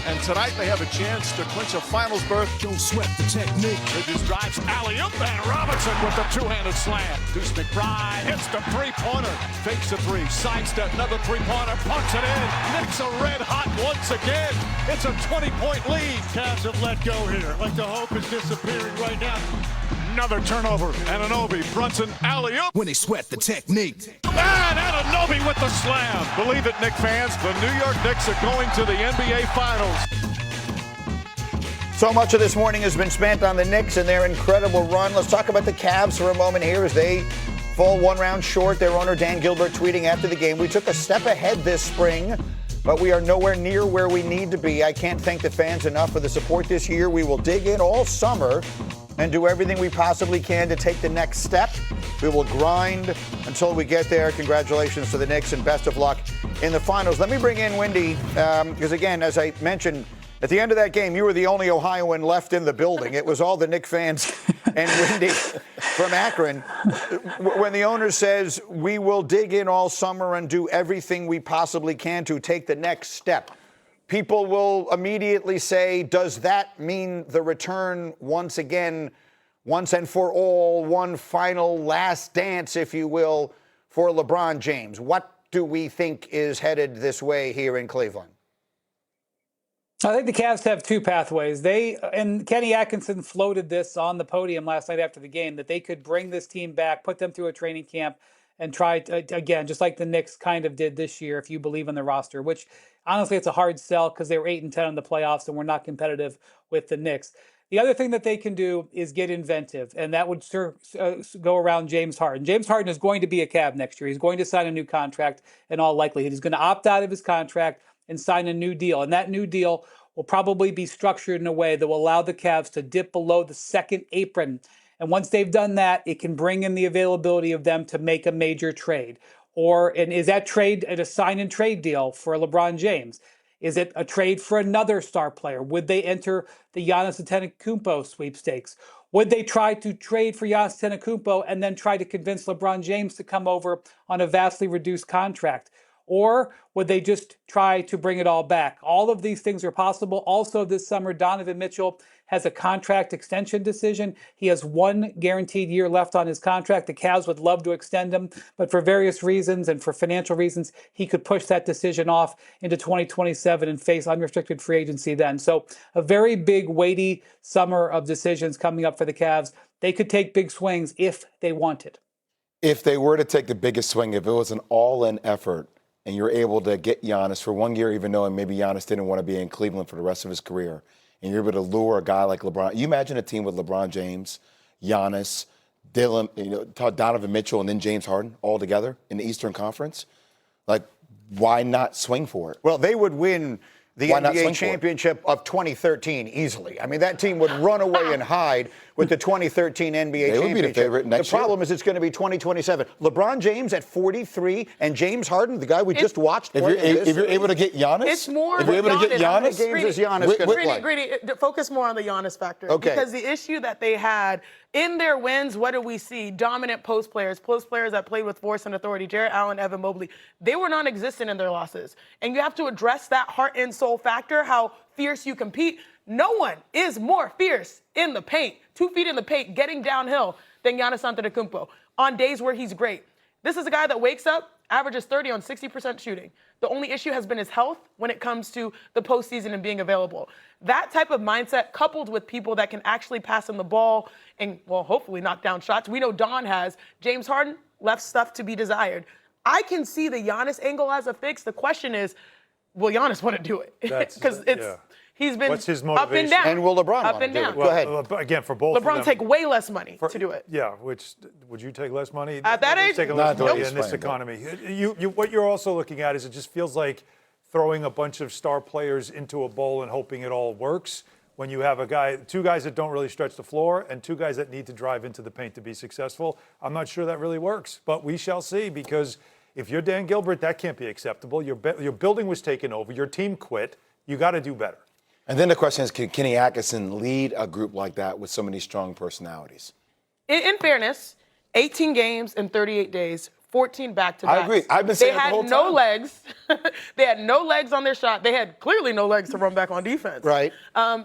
And tonight they have a chance to clinch a finals berth. Don't sweat the technique. Bridges drives alley-oop, and Robinson with the two-handed slam. Deuce McBride hits the three-pointer. Fakes a three, sidestep, another three-pointer, punts it in. Knicks are red hot once again. It's a 20-point lead. Cavs have let go here. Like the hope is disappearing right now. Another turnover. Anunoby, Brunson, alley-oop. When they sweat the technique. And Anunoby with the slam. Believe it, Knicks fans, the New York Knicks are going to the NBA Finals. So much of this morning has been spent on the Knicks and their incredible run. Let's talk about the Cavs for a moment here as they fall one round short. Their owner, Dan Gilbert, tweeting after the game, "We took a step ahead this spring, but we are nowhere near where we need to be. I can't thank the fans enough for the support this year. We will dig in all summer and do everything we possibly can to take the next step. We will grind until we get there. Congratulations to the Knicks and best of luck in the finals." Let me bring in Windy, because again, as I mentioned, at the end of that game, you were the only Ohioan left in the building. It was all the Knicks fans and Windy from Akron. When the owner says, "We will dig in all summer and do everything we possibly can to take the next step," people will immediately say, does that mean the return once again, once and for all, one final last dance, if you will, for LeBron James? What do we think is headed this way here in Cleveland? I think the Cavs have two pathways. And Kenny Atkinson floated this on the podium last night after the game, that they could bring this team back, put them through a training camp, and try to, again, just like the Knicks kind of did this year, if you believe in the roster, which honestly it's a hard sell because they were 8-10 in the playoffs and were not competitive with the Knicks. The other thing that they can do is get inventive, and that would go around James Harden. James Harden is going to be a Cav next year. He's going to sign a new contract in all likelihood. He's going to opt out of his contract and sign a new deal. And that new deal will probably be structured in a way that will allow the Cavs to dip below the second apron. And once they've done that, it can bring in the availability of them to make a major trade. And is that trade a sign and trade deal for LeBron James? Is it a trade for another star player? Would they enter the Giannis Antetokounmpo sweepstakes? Would they try to trade for Giannis Antetokounmpo and then try to convince LeBron James to come over on a vastly reduced contract? Or would they just try to bring it all back? All of these things are possible. Also this summer, Donovan Mitchell has a contract extension decision. He has one guaranteed year left on his contract. The Cavs would love to extend him, but for various reasons and for financial reasons, he could push that decision off into 2027 and face unrestricted free agency then. So a very big, weighty summer of decisions coming up for the Cavs. They could take big swings if they wanted. If they were to take the biggest swing, if it was an all-in effort, and you're able to get Giannis for 1 year, even knowing maybe Giannis didn't want to be in Cleveland for the rest of his career, and you're able to lure a guy like LeBron. You imagine a team with LeBron James, Giannis, Donovan Mitchell, and then James Harden all together in the Eastern Conference? Like, why not swing for it? Well, they would win the NBA championship of 2013 easily. I mean, that team would run away and hide with the 2013 NBA championship. They would be the favorite next year. The problem is it's going to be 2027. LeBron James at 43 and James Harden, the guy we just watched. If you're able to get Giannis, it's more. If you're able to get Giannis, games is Giannis going to play? Greedy, focus more on the Giannis factor. Okay. Because the issue that they had in their wins, what do we see? Dominant post players that played with force and authority. Jarrett Allen, Evan Mobley. They were non-existent in their losses, and you have to address that heart and soul factor. How fierce you compete. No one is more fierce in the paint, 2 feet in the paint, getting downhill than Giannis Antetokounmpo on days where he's great. This is a guy that wakes up, averages 30 on 60% shooting. The only issue has been his health when it comes to the postseason and being available. That type of mindset, coupled with people that can actually pass him the ball and, well, hopefully knock down shots. We know Don has. James Harden left stuff to be desired. I can see the Giannis angle as a fix. The question is, will Giannis want to do it? Because he's been What's his motivation? up and down. And will LeBron up want and to do down. it? Go ahead. Again, for both LeBron of them, take way less money to do it. Yeah, which would you take less money? At that age? Taking less money in this economy. What you're also looking at is it just feels like throwing a bunch of star players into a bowl and hoping it all works when you have two guys that don't really stretch the floor and two guys that need to drive into the paint to be successful. I'm not sure that really works, but we shall see, because if you're Dan Gilbert, that can't be acceptable. Your building was taken over. Your team quit. You got to do better. And then the question is, can Kenny Atkinson lead a group like that with so many strong personalities? In fairness, 18 games in 38 days, 14 back-to-backs. I agree. I've been saying they it the had whole no time. legs. They had no legs on their shot. They had clearly no legs to run back on defense. Right.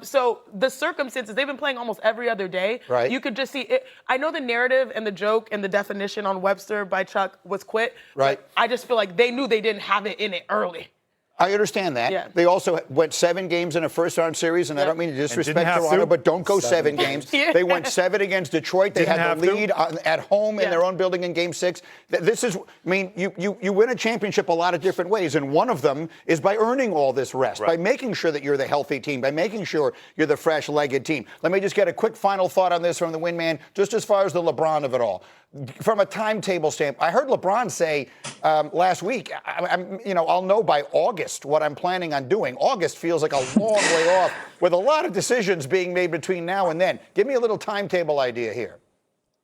So the circumstances, they've been playing almost every other day. Right. You could just see it. I know the narrative and the joke and the definition on Webster by Chuck was quit. Right. But I just feel like they knew they didn't have it in it early. I understand that. Yeah. They also went 7 games in a first-round series, and I don't mean to disrespect have Toronto, to. but don't go 7 games. Yeah. They went 7 against Detroit. They Didn't had have the to. lead at home in their own building in Game 6. This is, I mean, you win a championship a lot of different ways, and one of them is by earning all this rest, by making sure that you're the healthy team, by making sure you're the fresh-legged team. Let me just get a quick final thought on this from the Windman, just as far as the LeBron of it all. From a timetable standpoint, I heard LeBron say last week, I'll know by August what I'm planning on doing. August feels like a long way off with a lot of decisions being made between now and then. Give me a little timetable idea here.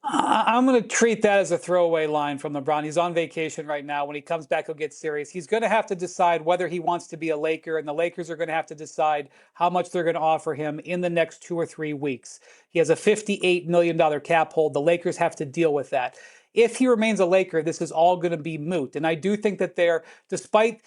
I'm going to treat that as a throwaway line from LeBron. He's on vacation right now. When he comes back, he'll get serious. He's going to have to decide whether he wants to be a Laker, and the Lakers are going to have to decide how much they're going to offer him in the next 2 or 3 weeks. He has a $58 million cap hold. The Lakers have to deal with that. If he remains a Laker, this is all going to be moot. And I do think that they're, despite,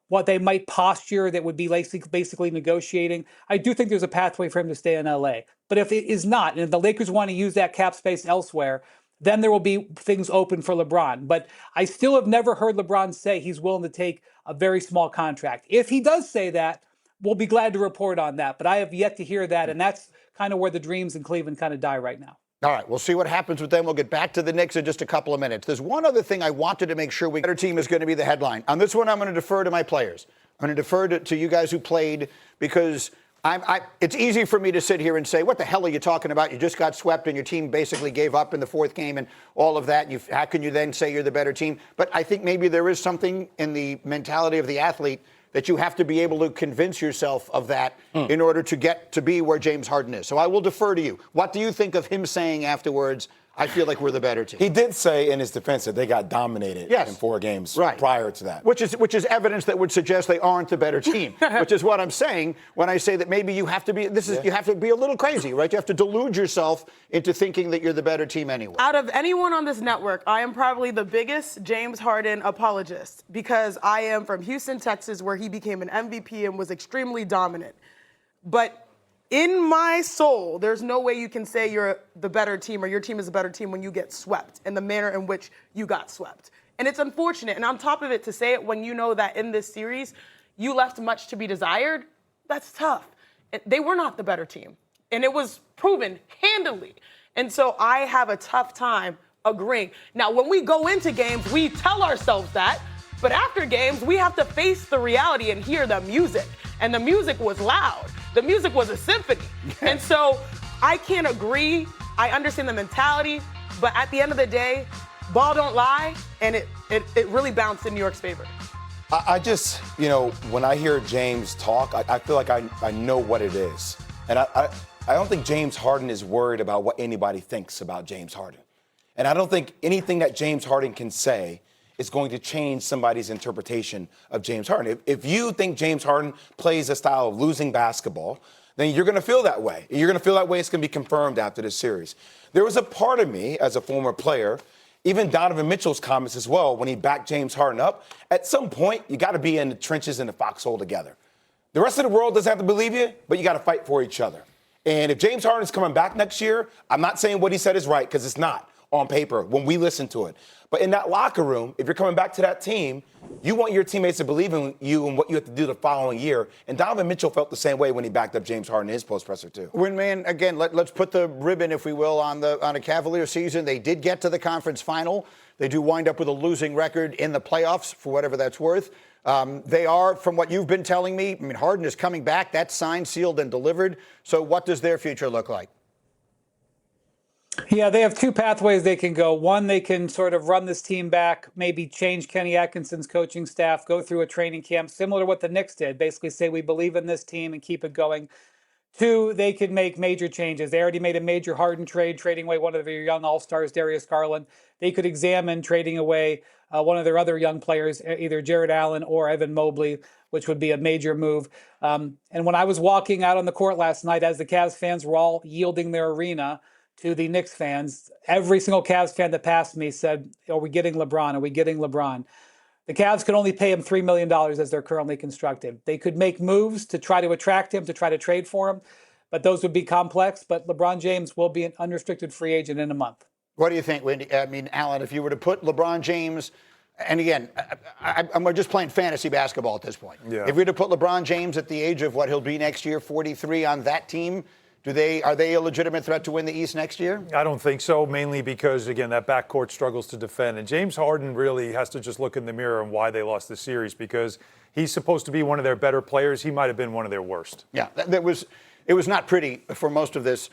what they might posture that would be basically negotiating, I do think there's a pathway for him to stay in LA. But if it is not, and if the Lakers want to use that cap space elsewhere, then there will be things open for LeBron. But I still have never heard LeBron say he's willing to take a very small contract. If he does say that, we'll be glad to report on that. But I have yet to hear that, and that's kind of where the dreams in Cleveland kind of die right now. All right, we'll see what happens with them. We'll get back to the Knicks in just a couple of minutes. There's one other thing I wanted to make sure better team is going to be the headline. On this one, I'm going to defer to my players. I'm going to defer to you guys who played because it's easy for me to sit here and say, what the hell are you talking about? You just got swept and your team basically gave up in the 4th game and all of that. How can you then say you're the better team? But I think maybe there is something in the mentality of the athlete that you have to be able to convince yourself of that in order to get to be where James Harden is. So I will defer to you. What do you think of him saying afterwards, I feel like we're the better team? He did say in his defense that they got dominated in 4 games prior to that. Which is evidence that would suggest they aren't the better team, which is what I'm saying when I say that maybe you have to be, you have to be a little crazy, right? You have to delude yourself into thinking that you're the better team anyway. Out of anyone on this network, I am probably the biggest James Harden apologist because I am from Houston, Texas, where he became an MVP and was extremely dominant. But in my soul, there's no way you can say you're the better team or your team is a better team when you get swept in the manner in which you got swept. And it's unfortunate. And on top of it, to say it when you know that in this series, you left much to be desired, that's tough. They were not the better team. And it was proven handily. And so I have a tough time agreeing. Now, when we go into games, we tell ourselves that. But after games, we have to face the reality and hear the music. And the music was loud. The music was a symphony. And so I can't agree. I understand the mentality. But at the end of the day, ball don't lie. And it really bounced in New York's favor. I just, when I hear James talk, I feel like I know what it is. And I don't think James Harden is worried about what anybody thinks about James Harden. And I don't think anything that James Harden can say is going to change somebody's interpretation of James Harden. If you think James Harden plays a style of losing basketball, then you're going to feel that way. You're going to feel that way. It's going to be confirmed after this series. There was a part of me as a former player, even Donovan Mitchell's comments as well, when he backed James Harden up, at some point, you got to be in the trenches in the foxhole together. The rest of the world doesn't have to believe you, but you got to fight for each other. And if James Harden is coming back next year, I'm not saying what he said is right, because it's not on paper when we listen to it. But in that locker room, if you're coming back to that team, you want your teammates to believe in you and what you have to do the following year. And Donovan Mitchell felt the same way when he backed up James Harden in his post presser too. Windman, again, let's put the ribbon, if we will, on a Cavalier season. They did get to the conference final. They do wind up with a losing record in the playoffs, for whatever that's worth. They are, from what you've been telling me, Harden is coming back. That's signed, sealed, and delivered. So what does their future look like? Yeah, they have 2 pathways they can go. One, they can sort of run this team back, maybe change Kenny Atkinson's coaching staff, go through a training camp, similar to what the Knicks did, basically say we believe in this team and keep it going. 2, they could make major changes. They already made a major Harden trade, trading away one of their young all-stars, Darius Garland. They could examine trading away one of their other young players, either Jared Allen or Evan Mobley, which would be a major move. And when I was walking out on the court last night, as the Cavs fans were all yielding their arena to the Knicks fans. Every single Cavs fan that passed me said, are we getting LeBron? Are we getting LeBron? The Cavs could only pay him $3 million as they're currently constructed. They could make moves to try to attract him, to try to trade for him, but those would be complex. But LeBron James will be an unrestricted free agent in a month. What do you think, Wendy? I mean, Alan, if you were to put LeBron James, and again, we're just playing fantasy basketball at this point. Yeah. If we were to put LeBron James at the age of what he'll be next year, 43, on that team, are they a legitimate threat to win the East next year? I don't think so, mainly because, again, that backcourt struggles to defend. And James Harden really has to just look in the mirror and why they lost the series, because he's supposed to be one of their better players. He might have been one of their worst. Yeah, it was not pretty for most of this